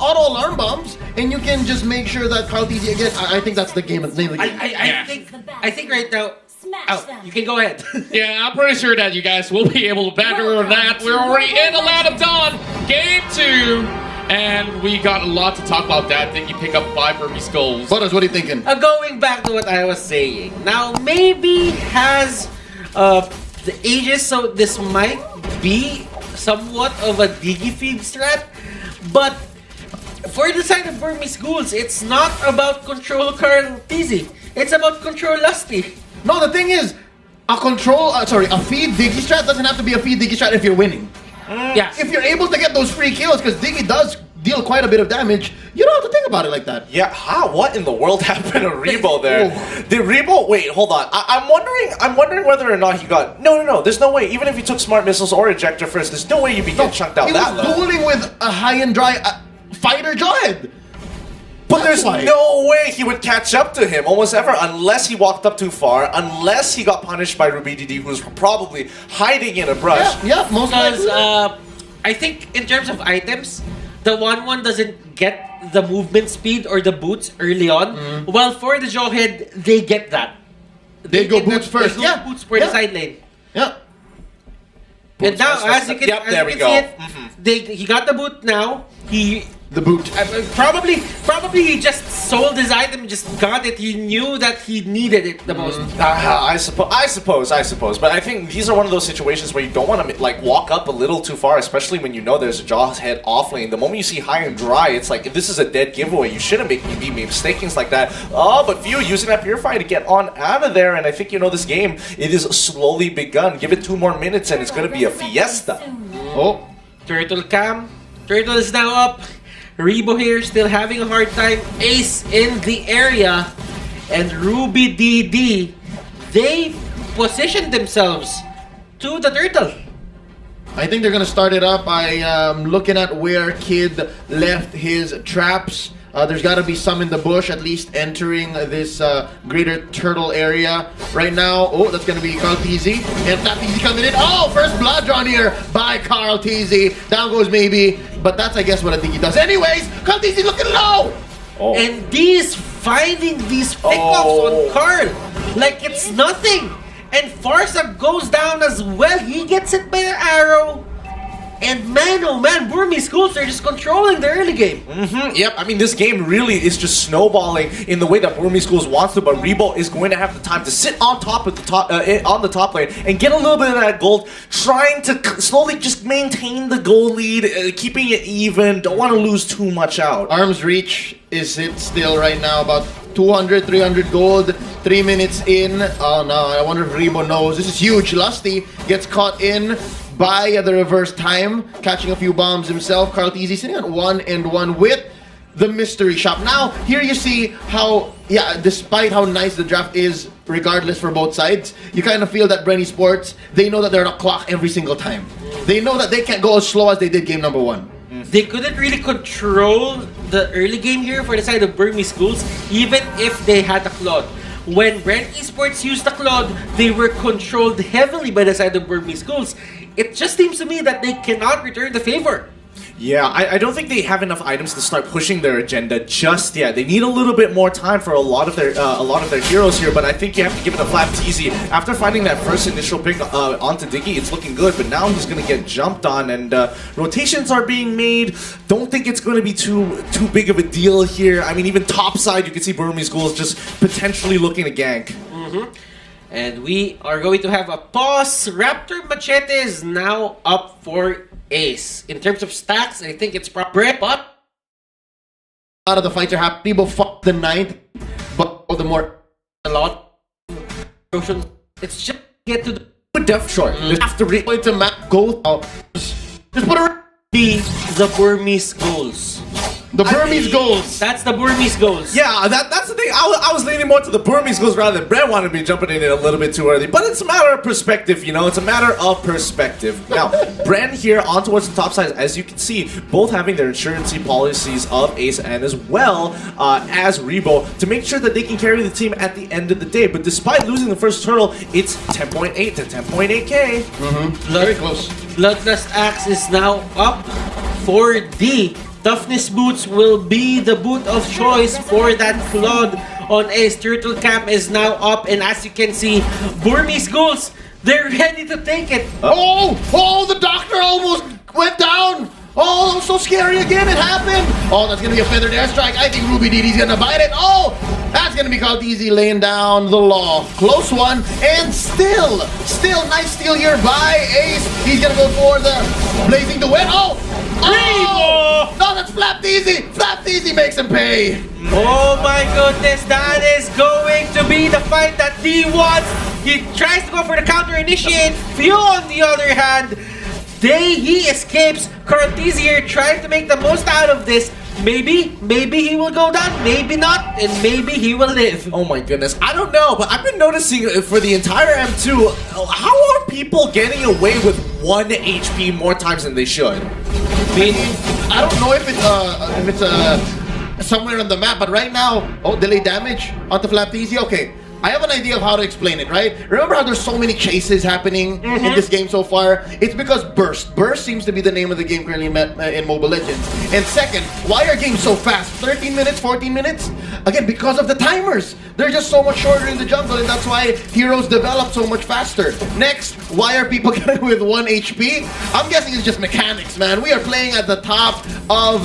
auto alarm bombs, and you can just make sure that Kaltizi again. I think that's the name of the game. I think right now. Oh, you can go ahead. Yeah, I'm pretty sure that you guys will be able to better on that. We're already in the Land of Dawn, Game 2, and we got a lot to talk about that. Think you pick up 5 Burmese goals. Butters, what are you thinking? Going back to what I was saying. Now, maybe has the ages, so this might be somewhat of a Digi feed strat, but for the side of Burmese Ghouls, it's not about control Carl Tizzy. It's about control Lusty. No, the thing is, a feed Digi strat doesn't have to be a feed Digi strat if you're winning. Yeah. If you're able to get those free kills, because Digi does deal quite a bit of damage, you don't have to think about it like that. Yeah, how? What in the world happened to Rebo there? Did Rebo... Wait, hold on. I'm wondering whether or not he got... No, there's no way. Even if he took Smart Missiles or Ejector first, there's no way you'd be getting chunked out that low. He was dueling with a high and dry fighter Jawhead. But there's no way he would catch up to him almost ever unless he walked up too far, unless he got punished by Ruby DD, who's probably hiding in a brush. Yeah, most likely. I think in terms of items, the 1-1 doesn't get the movement speed or the boots early on. Well, for the Jawhead, they get that. They go boots first. Yeah, boots for the side lane. Yeah. And now, as you can see it, he got the boot now. The boot. Probably he just sold his item, just got it. He knew that he needed it the most. I suppose. But I think these are one of those situations where you don't want to like walk up a little too far, especially when you know there's a Jawhead off lane. The moment you see high and dry, it's like, if this is a dead giveaway, you shouldn't be mistakings like that. Oh, but View using that Purify to get on out of there, and I think, you know, this game, it is slowly begun. Give it 2 more minutes and it's going to be a fiesta. Oh, Turtle Cam. Turtle is now up. Rebo here still having a hard time. Ace in the area. And Ruby DD, they positioned themselves to the turtle. I think they're going to start it up by looking at where Kid left his traps. There's got to be some in the bush, at least entering this greater turtle area. Right now, that's going to be Carl Tizzy. And not Tizzy coming in. Oh, first blood drawn here by Carl Tizzy. Down goes maybe. But that's, I guess, what I think he does. Anyways, Carl Tizzy looking low. And these finding these pickups on Carl like it's nothing. And Farsa goes down as well. He gets hit by an arrow. And man, oh man, Burmese Ghouls are just controlling the early game. Yep, I mean, this game really is just snowballing in the way that Burmese Ghouls wants to, but Rebo is going to have the time to sit on top of the top lane and get a little bit of that gold, trying to slowly just maintain the goal lead, keeping it even. Don't want to lose too much out. Arm's reach is it still right now about 200, 300 gold, 3 minutes in. Oh no, I wonder if Rebo knows. This is huge. Lusty gets caught in by the reverse time, catching a few bombs himself. Carl Tizzy sitting at 1-1 with the mystery shop. Now, here you see how, despite how nice the draft is, regardless for both sides, you kind of feel that BREN Esports, they know that they're on a clock every single time. They know that they can't go as slow as they did game number 1. They couldn't really control the early game here for the side of Burmese Ghouls, even if they had a Claude. When BREN Esports used the Claude, they were controlled heavily by the side of Burmese Ghouls. It just seems to me that they cannot return the favor. Yeah, I don't think they have enough items to start pushing their agenda just yet. They need a little bit more time for a lot of their heroes here, but I think you have to give it a flat TZ. After finding that first initial pick onto Diggy, it's looking good, but now he's going to get jumped on, and rotations are being made. Don't think it's going to be too big of a deal here. I mean, even topside, you can see Burmese Ghouls just potentially looking to gank. And we are going to have a pause. Raptor Machete is now up for Ace. In terms of stacks, I think it's proper, but a lot of the fights are happening. People fuck the 9th, but the more a lot. It's just get to the depth short. After replay to map goal, just put a the Burmese Ghouls. The Burmese Ghouls. That's the Burmese Ghouls. Yeah, that's the thing. I was leaning more to the Burmese Ghouls rather than BREN wanted to be jumping in it a little bit too early. But it's a matter of perspective, you know. It's a matter of perspective. Now, BREN here on towards the top side, as you can see, both having their insurancy policies of Ace and as well as Rebo to make sure that they can carry the team at the end of the day. But despite losing the first turtle, it's 10.8 to 10.8k. Very close. Bloodlust Axe is now up for the Toughness boots will be the boot of choice for that Claude on Ace. Turtle Camp is now up, and as you can see, Burmese Ghouls, they're ready to take it. Oh, the doctor almost went down. Oh, so scary again, it happened. Oh, that's going to be a feathered airstrike. I think Ruby DD's going to bite it. Oh, that's going to be called easy, laying down the law. Close one, and still nice steal here by Ace. He's going to go for the blazing the wet. Oh, no, that's Flap Easy. Flap Easy makes him pay. Oh my goodness, that is going to be the fight that D wants. He tries to go for the counter initiate. Few on the other hand, he escapes. Cortez here trying to make the most out of this. Maybe he will go down, maybe not, and maybe he will live. Oh my goodness, I don't know, but I've been noticing for the entire M2, how are people getting away with 1 HP more times than they should? I don't know if it's somewhere on the map, but right now, delay damage onto Flapteasy. Okay, I have an idea of how to explain it, right? Remember how there's so many chases happening in this game so far? It's because Burst. Burst seems to be the name of the game currently in Mobile Legends. And second, why are games so fast? 13 minutes, 14 minutes? Again, because of the timers. They're just so much shorter in the jungle, and that's why heroes develop so much faster. Next, why are people getting with 1 HP? I'm guessing it's just mechanics, man. We are playing at the top of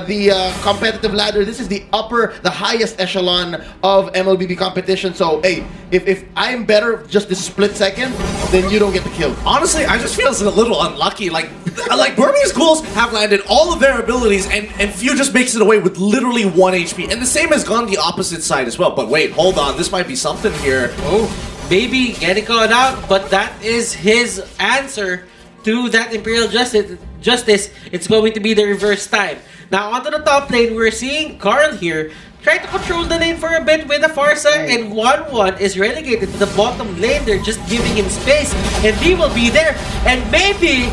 the competitive ladder. This is the highest echelon of MLBB competition. So, hey, if I'm better just this split second, then you don't get the kill. Honestly, I just feel it's a little unlucky. Like Burmese Ghouls have landed all of their abilities, and Few just makes it away with literally 1 HP. And the same has gone the opposite side as well. But wait, hold on. This might be something here. Oh, maybe getting caught out, but that is his answer to that Imperial Justice. It's going to be the reverse time. Now, onto the top lane, we're seeing Carl here trying to control the lane for a bit with the Farsa, and 1-1 is relegated to the bottom lane. They're just giving him space, and he will be there, and maybe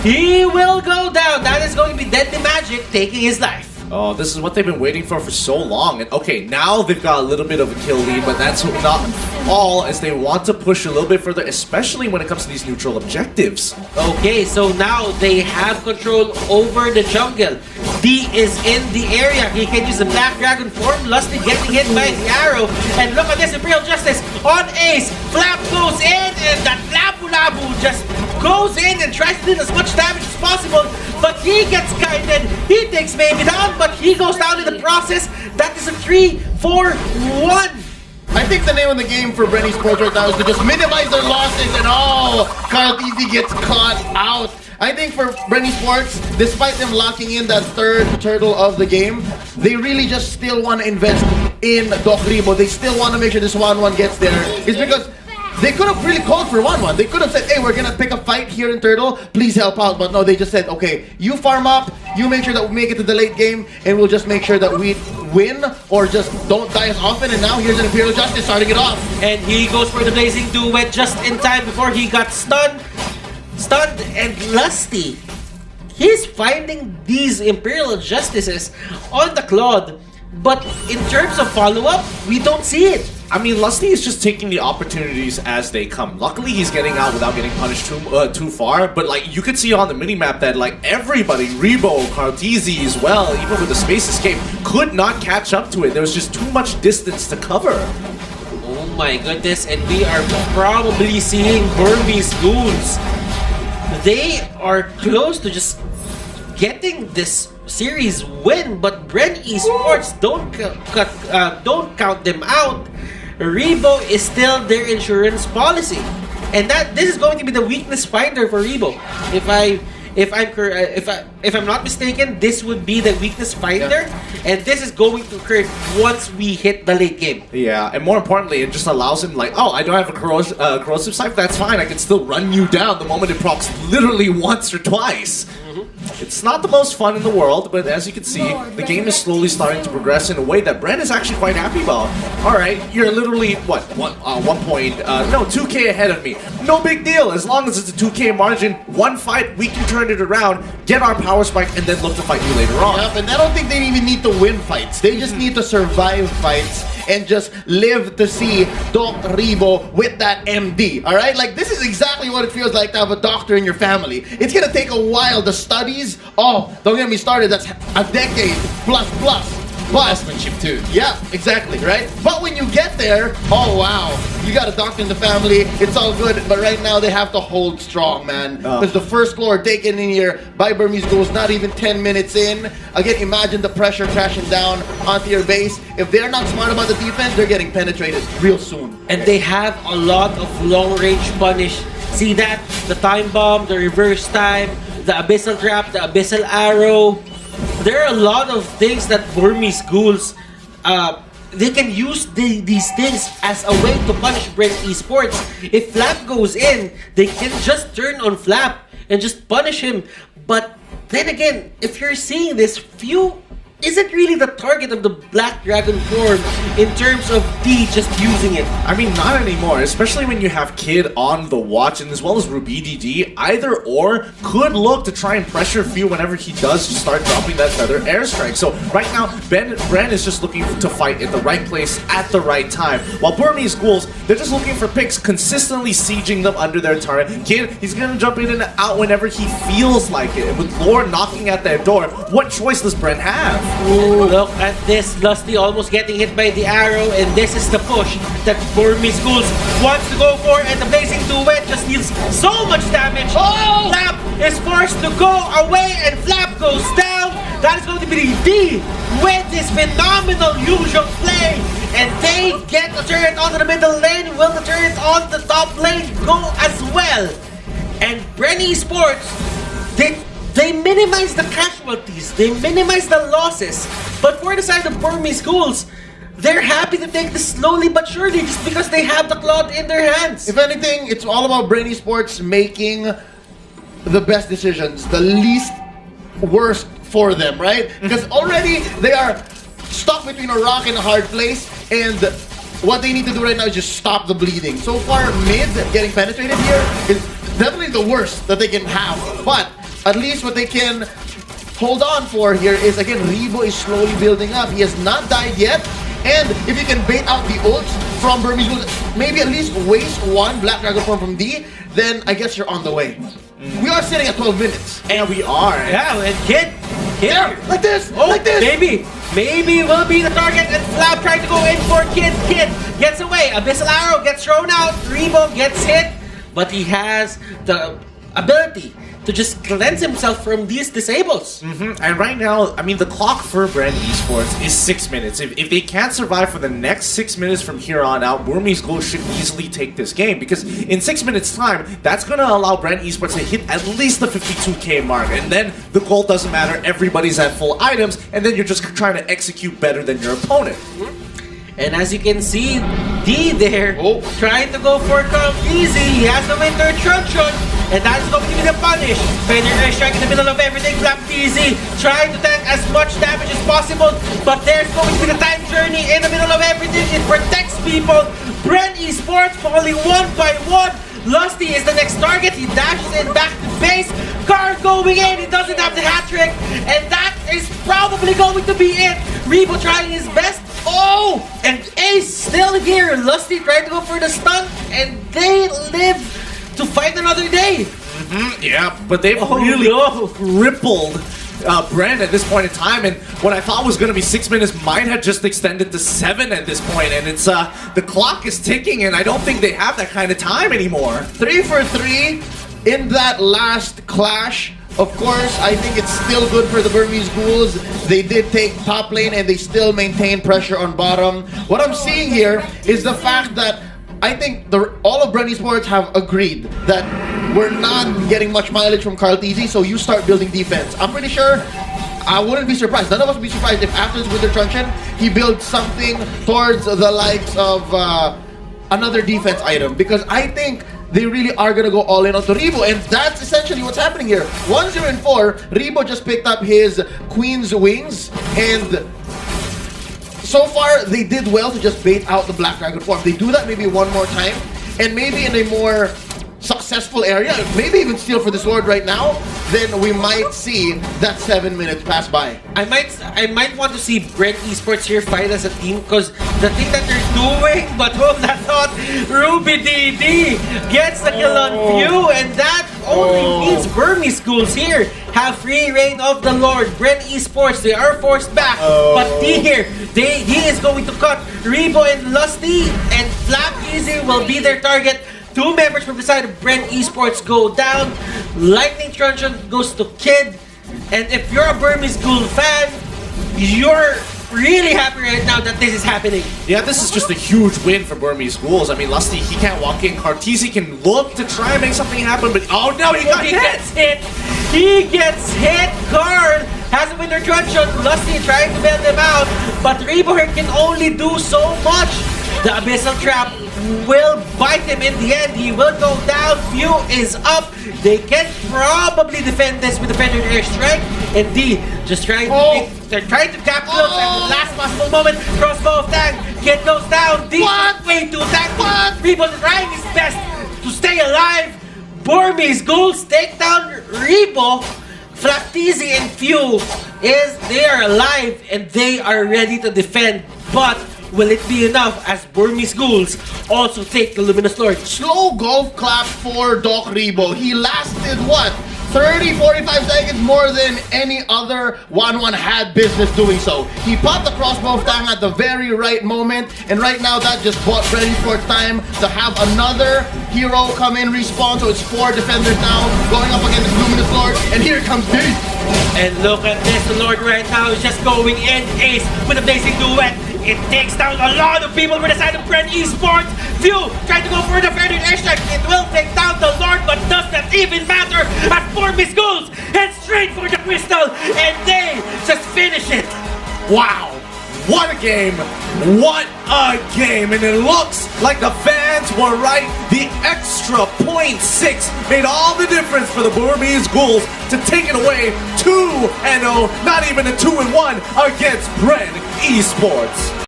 he will go down. That is going to be Deadly Magic taking his life. Oh, this is what they've been waiting for so long. And okay, now they've got a little bit of a kill lead, but that's not all, as they want to push a little bit further, especially when it comes to these neutral objectives. Okay, so now they have control over the jungle. D is in the area. He can use the Black Dragon form. Lusty getting hit by the arrow. And look at this, Imperial Justice on Ace. Flap goes in, and that Labu just goes in and tries to do as much damage as possible. But he gets guided. He takes maybe down, but he goes down in the process. That is a 3-4-1. I think the name of the game for BREN Esports right now is to just minimize their losses, and Carl Easy gets caught out. I think for BREN Esports, despite them locking in that third turtle of the game, they really just still want to invest in Doc Rebo. They still want to make sure this 1-1 gets there. It's because they could have really called for 1-1. They could have said, hey, we're going to pick a fight here in Turtle. Please help out. But no, they just said, okay, you farm up. You make sure that we make it to the late game. And we'll just make sure that we win or just don't die as often. And now here's an Imperial Justice starting it off. And he goes for the Blazing Duet just in time before he got stunned. And Lusty, he's finding these Imperial Justices on the Claude. But in terms of follow-up, we don't see it. I mean, Lusty is just taking the opportunities as they come. Luckily, he's getting out without getting punished too far. But like, you could see on the minimap that like everybody, Rebo, Cartesi as well, even with the space escape, could not catch up to it. There was just too much distance to cover. Oh my goodness, and we are probably seeing Burmese Ghouls. They are close to just getting this series win, but BREN Esports don't count them out. Rebo is still their insurance policy, and this is going to be the weakness finder for Rebo. If I'm not mistaken, this would be the weakness finder, and this is going to occur once we hit the late game. Yeah, and more importantly, it just allows him like, oh, I don't have a corrosive sight, that's fine. I can still run you down the moment it procs literally once or twice. It's not the most fun in the world, but as you can see, the game is slowly starting to progress in a way that BREN is actually quite happy about. Alright, you're literally, what, 2K ahead of me. No big deal, as long as it's a 2K margin, one fight, we can turn it around, get our power spike, and then look to fight you later on. Yep, and I don't think they even need to win fights. They just need to survive fights. and just live to see Doc Rebo with that MD. All right, like this is exactly what it feels like to have a doctor in your family. It's gonna take a while. The studies, oh, don't get me started. That's a decade plus. But Husbandship too. yeah, exactly, right? But when you get there, oh wow, you got a doctor in the family, it's all good. But right now they have to hold strong, man. Because the first floor taken in here by Burmese Ghouls, not even 10 minutes in. Again, imagine the pressure crashing down onto your base. If they're not smart about the defense, they're getting penetrated real soon. And they have a lot of long-range punish. See that? The time bomb, the reverse time, the abyssal trap, the abyssal arrow. There are a lot of things that Burmese Ghouls, they can use these things as a way to punish BREN Esports. If Flap goes in, they can just turn on Flap and just punish him. But then again, if you're seeing this, few isn't really the target of the Black Dragon form in terms of D just using it. I mean, not anymore, especially when you have Kid on the watch and as well as Ruby DD. Either or could look to try and pressure Few whenever he does start dropping that Feather Airstrike. So right now, BREN is just looking to fight in the right place at the right time. While Burmese Ghouls, they're just looking for picks, consistently sieging them under their turret. Kid, he's gonna jump in and out whenever he feels like it. And with Lore knocking at their door, what choice does BREN have? Ooh, look at this. Lusty almost getting hit by the arrow, and this is the push that Burmese Ghouls wants to go for, and the Blazing Duet just deals so much damage. Oh! Flap is forced to go away, and Flap goes down. That is going to be the D with this phenomenal usual play, and they get the turret onto the middle lane. Will the turret on the top lane go as well? And BREN Esports, they minimize the casualties, they minimize the losses. But for the side of Burmese Ghouls, they're happy to take this slowly but surely just because they have the cloth in their hands. If anything, it's all about BREN Esports making the best decisions, the least worst for them, right? Because already they are stuck between a rock and a hard place, and what they need to do right now is just stop the bleeding. So far, mid getting penetrated here is definitely the worst that they can have, but at least what they can hold on for here is, again, Rebo is slowly building up. He has not died yet. And if you can bait out the ults from Burmese Ghouls, maybe at least waste one Black Dragon form from D, then I guess you're on the way. We are sitting at 12 minutes. And we are. Yeah, and Kid. Yeah, like this, Oh, like this. Maybe will be the target, and Flap trying to go in for Kid. Kid gets away. Abyssal Arrow gets thrown out. Rebo gets hit, but he has the ability to just cleanse himself from these disables. And right now, I mean, the clock for BREN Esports is 6 minutes. If they can't survive for the next 6 minutes from here on out, Burmese Ghouls should easily take this game. Because in 6 minutes' time, that's going to allow BREN Esports to hit at least the 52k mark. And then the goal doesn't matter. Everybody's at full items. And then you're just trying to execute better than your opponent. And as you can see, D there, trying to go for Calm Easy. He has the Winter Truncheon, and that is going to be the punish. Feather Airstrike in the middle of everything. Flap Easy trying to tank as much damage as possible, but there's going to be the time journey in the middle of everything. It protects people. BREN Esports falling one by one. Lusty is the next target. He dashes in back to base. Car going in. He doesn't have the hat trick, and that is probably going to be it. Rebo trying his best. Oh! And Ace still here. Lusty trying to go for the stun, and they live to fight another day. Yeah, but they've really crippled BREN at this point in time, and what I thought was going to be 6 minutes might have just extended to 7 at this point, and it's the clock is ticking, and I don't think they have that kind of time anymore. 3 for 3 in that last clash. Of course, I think it's still good for the Burmese Ghouls. They did take top lane and they still maintain pressure on bottom. What I'm seeing here is the fact that I think all of BREN Esports have agreed that we're not getting much mileage from Karltizi, so you start building defense. I'm pretty sure, I wouldn't be surprised, none of us would be surprised if after this Winter Truncheon, he builds something towards the likes of another defense item, because I think they really are going to go all in onto Rebo, and that's essentially what's happening here. 1-0 and 4, Rebo just picked up his Queen's Wings, and so far they did well to just bait out the Black Dragon form. They do that maybe one more time, and maybe in a more successful area, maybe even steal for this Lord right now, then we might see that 7 minutes pass by. I might want to see BREN Esports here fight as a team because the thing that they're doing, but hold that thought, Ruby DD gets the kill on Few, and that only means Burmese Ghouls here have free reign of the Lord. BREN Esports, they are forced back, but D here, he is going to cut Rebo and Lusty, and Flap Easy will be their target. 2 members from the side of BREN Esports go down. Lightning Truncheon goes to Kid. And if you're a Burmese Ghoul fan, you're really happy right now that this is happening. Yeah, this is just a huge win for Burmese Ghouls. I mean, Lusty, he can't walk in. Cartesi can look to try and make something happen, but oh no, he gets hit. He gets hit. Carl has a winter truncheon. Lusty trying to bail them out, but Reborn can only do so much. The Abyssal Trap will bite him in the end. He will go down. Few is up. They can probably defend this with the Fender Airstrike. And D just trying to they're trying to tap close at the last possible moment. Crossbow of Tang. Kid goes down. D way to attack. Rebo trying his best to stay alive. Burmese Ghouls take down Rebo. Flaptizi and Few they are alive and they are ready to defend. But will it be enough as Burmese Ghouls also take the Luminous Lord? Slow golf clap for Doc Rebo. He lasted what? 30-45 seconds more than any other 1-1 had business doing so. He popped the crossbow of Tang at the very right moment, and right now that just bought ready for time to have another hero come in, respawn, so it's 4 defenders now going up against Luminous Lord, and here comes D. And look at this, the Lord right now is just going in ace with a blazing duet. It takes down a lot of people for the side of BREN Esports. Few trying to go for the Fender Airstrike. It will take down the Lord, but does that even matter? As Burmese Ghouls head straight for the crystal, and they just finish it. Wow. What a game! What a game! And it looks like the fans were right. The extra 0.6 made all the difference for the Burmese Ghouls to take it away 2-0, not even a 2-1 against BREN Esports.